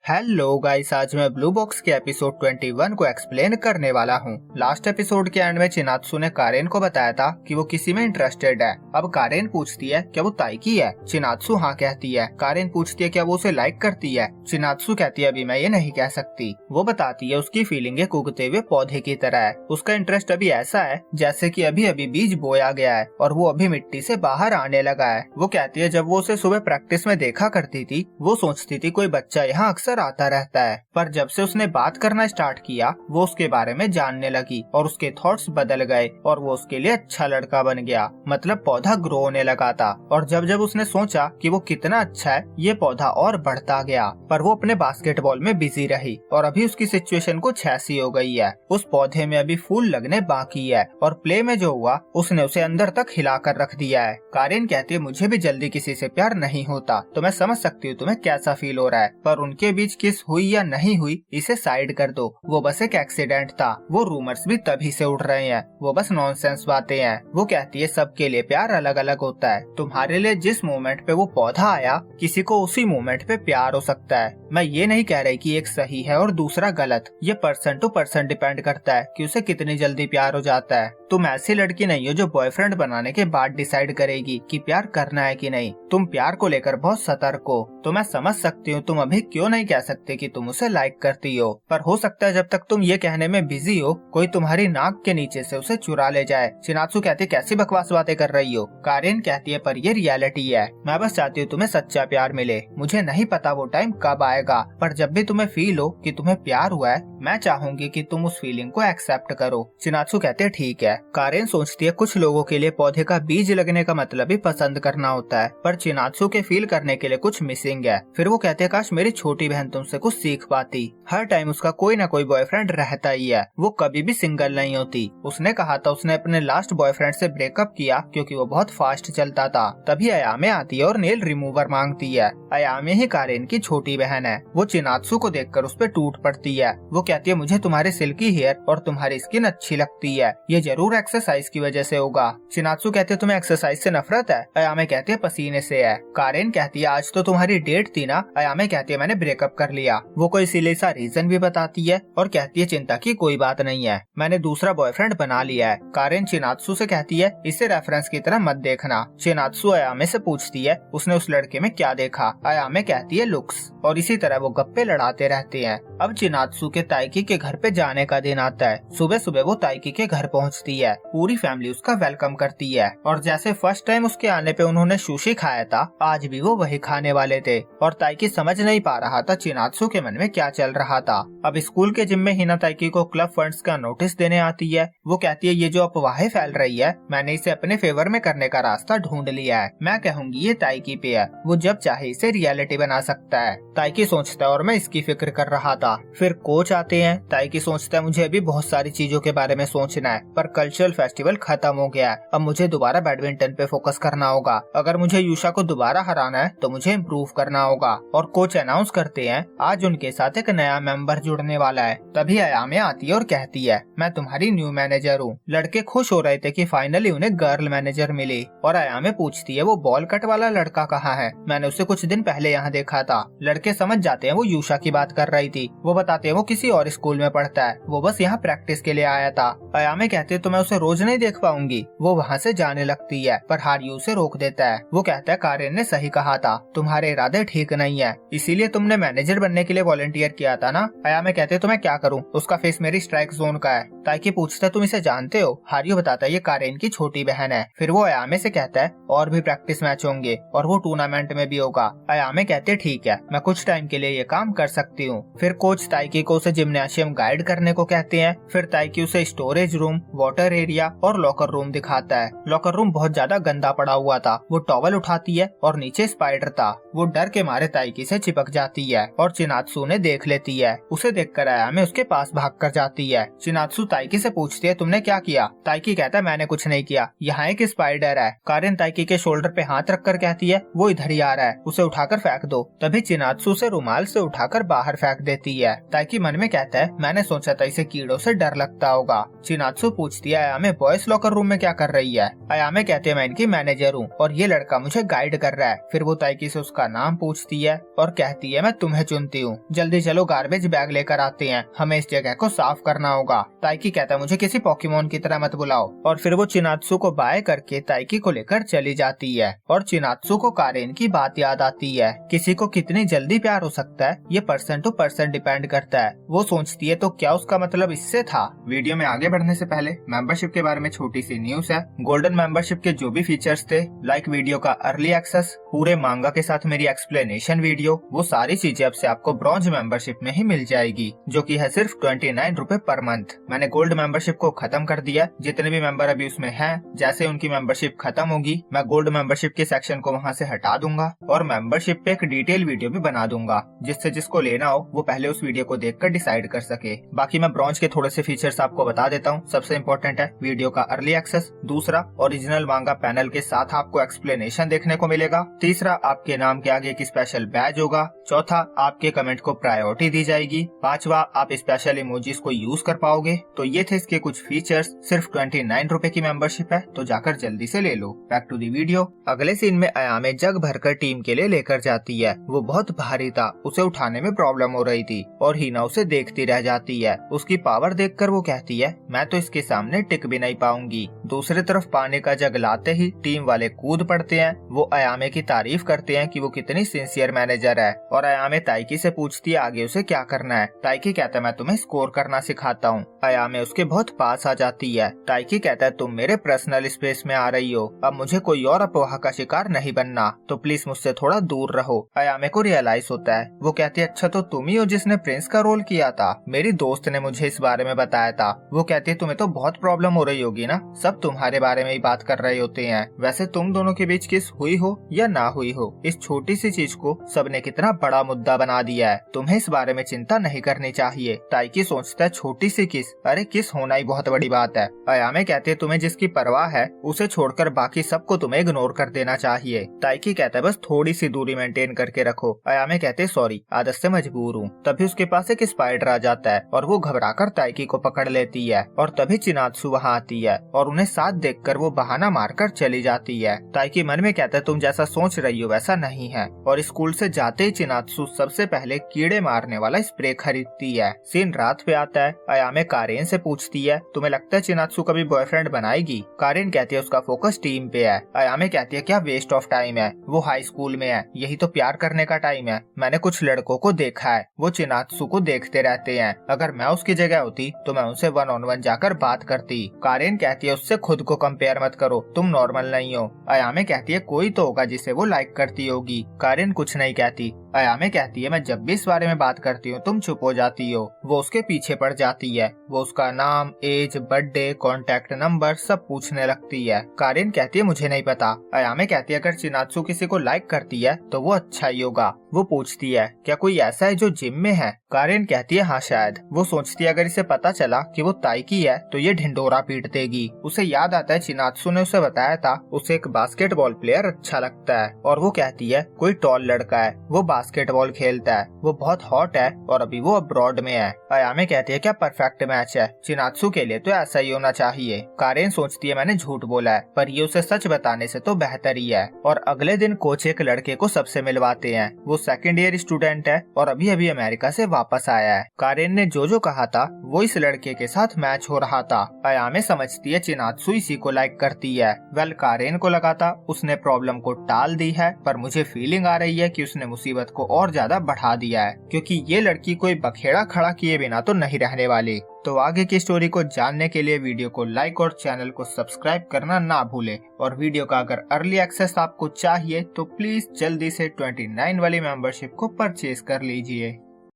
Hello guys, आज मैं blue box के एपिसोड 21 को एक्सप्लेन करने वाला हूँ। लास्ट एपिसोड के एंड में चिनात्सु ने कारेन को बताया था कि वो किसी में इंटरेस्टेड है। अब कारेन पूछती है क्या वो ताइकी है। चिनात्सु हाँ कहती है। कारेन पूछती है क्या वो उसे लाइक करती है। चिनात्सु कहती है अभी मैं ये नहीं कह सकती। वो बताती है उसकी फीलिंगें उगते हुए पौधे की तरह है। उसका इंटरेस्ट अभी ऐसा है जैसे कि अभी अभी बीज बोया गया है और वो अभी मिट्टी से बाहर आने लगा है। वो कहती है जब वो उसे सुबह प्रैक्टिस में देखा करती थी वो सोचती थी कोई बच्चा यहाँ अक्सर आता रहता है, पर जब से उसने बात करना स्टार्ट किया वो उसके बारे में जानने लगी और उसके थॉट्स बदल गए और वो उसके लिए अच्छा लड़का बन गया। मतलब पौधा ग्रो होने लगा था और जब जब उसने सोचा कि वो कितना अच्छा है ये पौधा और बढ़ता गया। पर वो अपने बास्केटबॉल में बिजी रही और अभी उसकी सिचुएशन कुछ ऐसी हो गई है। उस पौधे में अभी फूल लगने बाकी है और प्ले में जो हुआ उसने उसे अंदर तक हिला कर रख दिया है। कारेन कहती है मुझे भी जल्दी किसी से प्यार नहीं होता तो मैं समझ सकती हूँ तुम्हें कैसा फील हो रहा है, पर उनके बीच किस हुई या नहीं हुई इसे साइड कर दो। वो बस एक एक्सीडेंट था। वो रूमर्स भी तभी से उड़ रहे हैं, वो बस नॉनसेंस बातें हैं। वो कहती है सबके लिए प्यार अलग अलग होता है। तुम्हारे लिए जिस मोमेंट पे वो पौधा आया किसी को उसी मोमेंट पे प्यार हो सकता है। मैं ये नहीं कह रही कि एक सही है और दूसरा गलत, ये पर्सन टू पर्सन डिपेंड करता है कि उसे कितनी जल्दी प्यार हो जाता है। तुम ऐसी लड़की नहीं हो जो बॉयफ्रेंड बनाने के बाद डिसाइड करेगी कि प्यार करना है कि नहीं। तुम प्यार को लेकर बहुत सतर्क हो। तो मैं समझ सकती हूँ तुम अभी क्यों नहीं कह सकते कि तुम उसे लाइक करती हो, पर हो सकता है जब तक तुम ये कहने में बिजी हो कोई तुम्हारी नाक के नीचे से उसे चुरा ले जाए। चिनात्सु कहती है कैसी बकवास बातें कर रही हो। कारेन कहती है पर ये रियलिटी है। मैं बस चाहती हूँ तुम्हें सच्चा प्यार मिले। मुझे नहीं पता वो टाइम कब आएगा, पर जब भी तुम्हें फील हो कि तुम्हें प्यार हुआ है मैं चाहूंगी कि तुम उस फीलिंग को एक्सेप्ट करो। चिनात्सु कहते हैं ठीक है। कारेन सोचती है कुछ लोगों के लिए पौधे का बीज लगने का मतलब ही पसंद करना होता है, पर चिनात्सु के फील करने के लिए कुछ मिसिंग है। फिर वो कहते हैं काश मेरी छोटी बहन तुमसे कुछ सीख पाती। हर टाइम उसका कोई ना कोई बॉयफ्रेंड रहता ही है, वो कभी भी सिंगल नहीं होती। उसने कहा था उसने अपने लास्ट बॉयफ्रेंड से ब्रेकअप किया क्योंकि वो बहुत फास्ट चलता था। तभी अयामे आती है और नेल रिमूवर मांगती है। अयामे ही कारेन की छोटी बहन है। वो चिनात्सु को देखकर उस पर टूट पड़ती है। वो कहती है मुझे तुम्हारे सिल्की हेयर और तुम्हारी स्किन अच्छी लगती है, ये जरूर एक्सरसाइज की वजह से होगा। चिनात्सु कहते तुम्हें एक्सरसाइज से नफरत है। अयामे कहती है पसीने से है। कारेन कहती है आज तो तुम्हारी डेट थी ना। अयामे कहती है मैंने ब्रेकअप कर लिया। वो कोई सिले सा रीजन भी बताती है और कहती है चिंता की कोई बात नहीं है, मैंने दूसरा बॉयफ्रेंड बना लिया है। कारेन चिनात्सु से कहती है इसे रेफरेंस की तरह मत देखना। चिनात्सु अयामे से पूछती है उसने उस लड़के में क्या देखा। अयामे कहती है लुक्स, और इसी तरह वो गप्पे लड़ाते रहते हैं। अब चिनात्सु के ताइकी के घर पे जाने का दिन आता है। सुबह सुबह वो ताइकी के घर पहुंचती है। पूरी फैमिली उसका वेलकम करती है और जैसे फर्स्ट टाइम उसके आने पे उन्होंने सुशी खाया था आज भी वो वही खाने वाले थे। और ताइकी समझ नहीं पा रहा था चिनात्सु के मन में क्या चल रहा था। अब स्कूल के जिम में हिना ताइकी को क्लब फंड्स का नोटिस देने आती है। वो कहती है ये जो अफवाहें फैल रही है मैंने इसे अपने फेवर में करने का रास्ता ढूंढ लिया है। मैं कहूँगी ये ताइकी पे है, वो जब चाहे इसे रियलिटी बना सकता है। ताइकी सोचता है और मैं इसकी फिक्र कर रहा था। फिर कोच आते हैं। ताइकी सोचता है मुझे अभी बहुत सारी चीजों के बारे में सोचना है, पर कल्चरल फेस्टिवल खत्म हो गया है। अब मुझे दोबारा बैडमिंटन पे फोकस करना होगा। अगर मुझे यूशा को दोबारा हराना है तो मुझे इम्प्रूव करना होगा। और कोच अनाउंस करते हैं आज उनके साथ एक नया मेंबर जुड़ने वाला है। तभी अयामे आती है और कहती है मैं तुम्हारी न्यू मैनेजर हूँ। लड़के खुश हो रहे थे कि फाइनली उन्हें गर्ल मैनेजर मिली। और अयामे पूछती है वो बॉल कट वाला लड़का कहाँ है, मैंने उसे कुछ दिन पहले यहाँ देखा था। लड़के समझ जाते हैं वो यूशा की बात कर रही थी। वो बताते हैं वो किसी और स्कूल में पढ़ता है, वो बस यहाँ प्रैक्टिस के लिए आया था। अयामे कहते तो मैं उसे रोज नहीं देख पाऊंगी। वो वहाँ से जाने लगती है पर हारियू उसे रोक देता है। वो कहता है कारेन ने सही कहा था, तुम्हारे इरादे ठीक नहीं है, इसीलिए तुमने मैनेजर बनने के लिए वॉलंटियर किया था ना। अयामे कहते तो मैं क्या करूँ, उसका फेस मेरी स्ट्राइक जोन का है। ताइकी पूछता तुम इसे जानते हो। हारियू बताता है ये कारेन की छोटी बहन है। फिर वो अयामे से कहता है और भी प्रैक्टिस मैच होंगे और वो टूर्नामेंट में भी होगा। अयामे कहते ठीक है मैं कुछ टाइम के लिए ये काम कर सकती हूँ। फिर कोच ताइकी को उसे जिम्नाशियम गाइड करने को कहते हैं। फिर ताइकी उसे स्टोरेज रूम, वाटर एरिया और लॉकर रूम दिखाता है। लॉकर रूम बहुत ज्यादा गंदा पड़ा हुआ था। वो टॉवल उठाती है और नीचे स्पाइडर था। वो डर के मारे ताइकी से चिपक जाती है और चिनात्सु ने देख लेती है। उसे देखकर अयामे उसके पास भाग कर जाती है। चिनात्सु ताइकी से पूछती है तुमने क्या किया। ताइकी कहता है मैंने कुछ नहीं किया, यहाँ एक स्पाइडर है। कारेन ताइकी के शोल्डर पे हाथ रखकर कहती है वो इधर ही आ रहा है, उसे उठाकर फेंक दो। तभी चिनात्सु से रुमाल से उठाकर बाहर फेंक देती है। ताइकी मन में कहता है मैंने सोचा था इसे कीड़ों से डर लगता होगा। चिनात्सु पूछती है अयामे बॉयज लॉकर रूम में क्या कर रही है। अयामे कहती है मैं इनकी मैनेजर हूँ और ये लड़का मुझे गाइड कर रहा है। फिर वो ताइकी से उसका नाम पूछती है और कहती है मैं तुम्हें चुनती हूँ, जल्दी चलो गार्बेज बैग लेकर आते हैं, हमें इस जगह को साफ करना होगा। ताइकी कहता है मुझे किसी पोकेमोन की तरह मत बुलाओ और फिर वो चिनात्सु को बाय करके ताइकी को लेकर चली जाती है। और चिनात्सु को कारेन की बात याद आती है, किसी को कितनी जल्दी प्यार हो सकता है ये पर्सन टू पर्सन डिपेंड करता है। वो सोचती है तो क्या उसका मतलब इससे था। वीडियो में आगे बढ़ने से पहले मेंबरशिप के बारे में छोटी सी न्यूज है। गोल्डन मेंबरशिप के जो भी फीचर्स थे, लाइक वीडियो का अर्ली एक्सेस, पूरे मांगा के साथ मेरी एक्सप्लेनेशन वीडियो, वो सारी चीजें अब से आपको ब्रॉन्ज मेंबरशिप में ही मिल जाएगी, जो कि है सिर्फ 29 रुपए पर मंथ। मैंने गोल्ड मेंबरशिप को खत्म कर दिया। जितने भी मेंबर अभी उसमें हैं, जैसे उनकी मेंबरशिप खत्म होगी मैं गोल्ड मेंबरशिप के सेक्शन को वहां से हटा दूंगा और मेंबरशिप पे एक डिटेल वीडियो भी बना दूंगा, जिससे जिसको लेना हो वो पहले उस वीडियो को देखकर डिसाइड कर सके। बाकी मैं ब्रॉन्ज के थोड़े से फीचर्स आपको बता देता हूँ। सबसे इम्पोर्टेंट है वीडियो का अर्ली एक्सेस, दूसरा ओरिजिनल मांगा पैनल के साथ आपको एक्सप्लेनेशन देखने को मिलेगा, तीसरा आपके नाम के आगे एक स्पेशल बैज होगा, चौथा आपके कमेंट को प्रायोरिटी दी जाएगी, पांचवा आप स्पेशल इमोजीज को यूज कर पाओगे। तो ये थे इसके कुछ फीचर्स। सिर्फ 29 रुपए की मेंबरशिप है, तो जाकर जल्दी से ले लो। Back to the video. अगले सीन में अयामे जग भरकर टीम के लिए लेकर जाती है। वो बहुत भारी था, उसे उठाने में प्रॉब्लम हो रही थी और हिना उसे देखती रह जाती है। उसकी पावर देखकर वो कहती है मैं तो इसके सामने टिक भी नहीं पाऊंगी। दूसरी तरफ पानी का जग लाते ही टीम वाले कूद पड़ते हैं। वो अयामे की तारीफ करते हैं कि वो कितनी सिंसियर मैनेजर है और अयामे ताइकी से पूछती है आगे उसे क्या करना है। ताइकी कहता है मैं तुम्हें स्कोर करना सिखाता हूँ। अयामे उसके बहुत पास आ जाती है। ताइकी कहता है तुम मेरे पर्सनल स्पेस में आ रही हो, अब मुझे कोई और अफवाह का शिकार नहीं बनना, तो प्लीज मुझसे थोड़ा दूर रहो। अयामे को रियलाइज होता है। वो कहती है अच्छा तो तुम ही हो जिसने प्रिंस का रोल किया था, मेरी दोस्त ने मुझे इस बारे में बताया था। वो कहती है तुम्हें तो बहुत प्रॉब्लम हो रही होगी ना, सब तुम्हारे बारे में ही बात कर रहे होते हैं। वैसे तुम दोनों के बीच किस हुई हो या ना हुई हो, इस छोटी सी चीज को सबने कितना बड़ा मुद्दा बना दिया है। तुम्हें इस बारे में चिंता नहीं करनी चाहिए। ताइकी सोचता है छोटी सी किस, अरे किस होना ही बहुत बड़ी बात है। अयामे कहते हैं तुम्हें जिसकी परवाह है उसे छोड़कर बाकी सबको तुम्हें इग्नोर कर देना चाहिए। ताइकी कहता है बस थोड़ी सी दूरी मेंटेन करके रखो। अयामे कहते सॉरी आदत से मजबूर हूँ। तभी उसके पास एक स्पाइडर आ जाता है और वो घबराकर ताइकी को पकड़ लेती है और तभी चिनात्सु वहाँ आती है और उन्हें साथ देखकर वो बहाना मारकर चली जाती है। ताइकी मन में कहता है तुम जैसा सोच रही हो वैसा नहीं है और स्कूल से जाते ही चिनात्सु सबसे पहले कीड़े मारने वाला स्प्रे खरीदती है। सीन रात पे आता है। अयामे कारेन से पूछती है तुम्हें लगता है चिनात्सु कभी बॉयफ्रेंड बनाएगी? कारेन कहती है उसका फोकस टीम पे है। अयामे कहती है क्या वेस्ट ऑफ टाइम है, वो हाई स्कूल में है, यही तो प्यार करने का टाइम है। मैंने कुछ लड़कों को देखा है वो चिनात्सु को देखते रहते हैं, अगर मैं उसकी जगह होती तो मैं उनसे 1-on-1 जाकर बात करती। कारेन कहती है उससे खुद को कंपेयर मत करो, तुम नॉर्मल नहीं हो। अयामे कहती है कोई तो होगा जिसे वो लाइक करती होगी। कारेन कुछ नहीं कहती। अयामे कहती है मैं जब भी इस बारे में बात करती हूँ तुम चुप हो जाती हो। वो उसके पीछे पड़ जाती है। वो उसका नाम, एज, बर्थडे, कॉन्टेक्ट नंबर सब पूछने लगती है। कारेन कहती है मुझे नहीं पता। अयामे कहती है अगर चिनात्सु किसी को लाइक करती है तो वो अच्छा ही होगा। वो पूछती है क्या कोई ऐसा है जो जिम में है? कारेन कहती है हाँ शायद। वो सोचती है अगर इसे पता चला कि वो ताइकी है तो ये ढिंडोरा पीट देगी। उसे याद आता है चिनात्सु ने उसे बताया था उसे एक बास्केटबॉल प्लेयर अच्छा लगता है और वो कहती है कोई टॉल लड़का है, वो बास्केटबॉल खेलता है, वो बहुत हॉट है और अभी वो अब्रॉड में है। अयामे कहती है क्या परफेक्ट मैच है, चिनात्सु के लिए तो ऐसा ही होना चाहिए। कारेन सोचती है मैंने झूठ बोला है, पर ये उसे सच बताने से तो बेहतर ही है। और अगले दिन कोच एक लड़के को सबसे मिलवाते हैं। वो सेकंड ईयर स्टूडेंट है और अभी अभी अमेरिका से वापस आया है। कारेन ने जो कहा था वो इस लड़के के साथ मैच हो रहा था। अयामे समझती है चिनात्सु इसी को लाइक करती है। वेल कारेन को लगा था उसने प्रॉब्लम को टाल दी है, पर मुझे फीलिंग आ रही है कि उसने मुसीबत को और ज्यादा बढ़ा दिया है, क्योंकि ये लड़की कोई बखेड़ा खड़ा किए बिना तो नहीं रहने वाली। तो आगे की स्टोरी को जानने के लिए वीडियो को लाइक और चैनल को सब्सक्राइब करना ना भूले। और वीडियो का अगर अर्ली एक्सेस आपको चाहिए तो प्लीज जल्दी से 29 वाली मेंबरशिप को परचेज कर लीजिए।